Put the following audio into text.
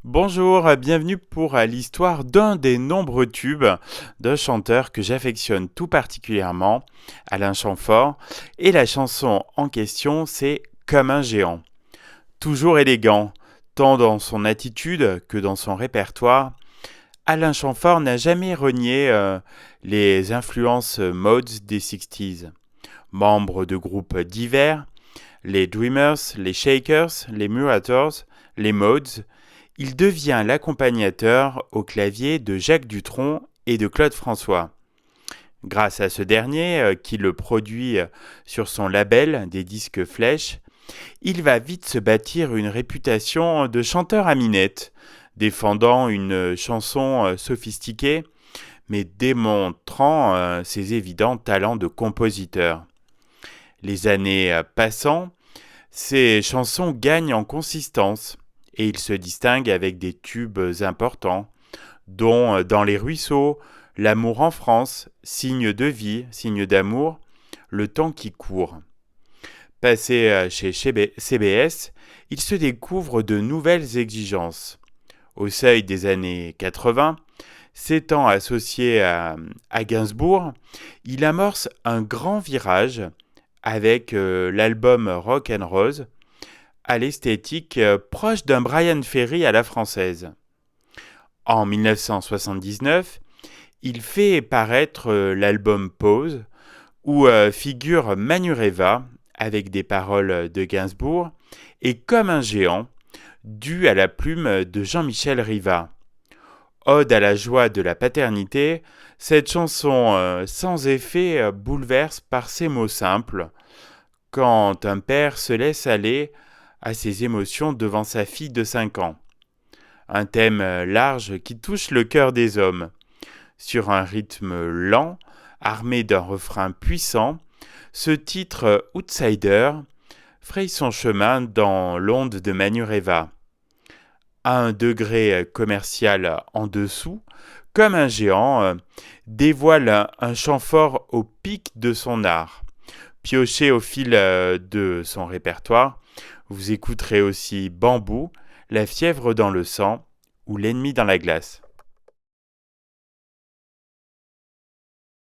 Bonjour, bienvenue pour l'histoire d'un des nombreux tubes d'un chanteur que j'affectionne tout particulièrement, Alain Chamfort, et la chanson en question c'est Comme un géant. Toujours élégant, tant dans son attitude que dans son répertoire, Alain Chamfort n'a jamais renié les influences modes des 60s. Membre de groupes divers, les Dreamers, les Shakers, les Murators, les Modes, il devient l'accompagnateur au clavier de Jacques Dutronc et de Claude François. Grâce à ce dernier, qui le produit sur son label des disques Flèche, il va vite se bâtir une réputation de chanteur à minette, défendant une chanson sophistiquée, mais démontrant ses évidents talents de compositeur. Les années passant, ses chansons gagnent en consistance et il se distingue avec des tubes importants, dont Dans les ruisseaux, L'amour en France, Signe de vie, Signe d'amour, Le temps qui court. Passé chez CBS, il se découvre de nouvelles exigences. Au seuil des années 80, s'étant associé à Gainsbourg, il amorce un grand virage avec l'album Rock and Rose, à l'esthétique proche d'un Brian Ferry à la française. En 1979, il fait paraître l'album Pause, où figure Manureva, avec des paroles de Gainsbourg, et Comme un géant, dû à la plume de Jean-Michel Riva. Ode à la joie de la paternité, cette chanson sans effet bouleverse par ses mots simples, quand un père se laisse aller à ses émotions devant sa fille de 5 ans. Un thème large qui touche le cœur des hommes. Sur un rythme lent, armé d'un refrain puissant, ce titre Outsider fraye son chemin dans l'onde de Manureva. À un degré commercial en dessous, Comme un géant, dévoile un chant fort au pic de son art. Pioché au fil de son répertoire, vous écouterez aussi Bambou, La fièvre dans le sang ou L'ennemi dans la glace.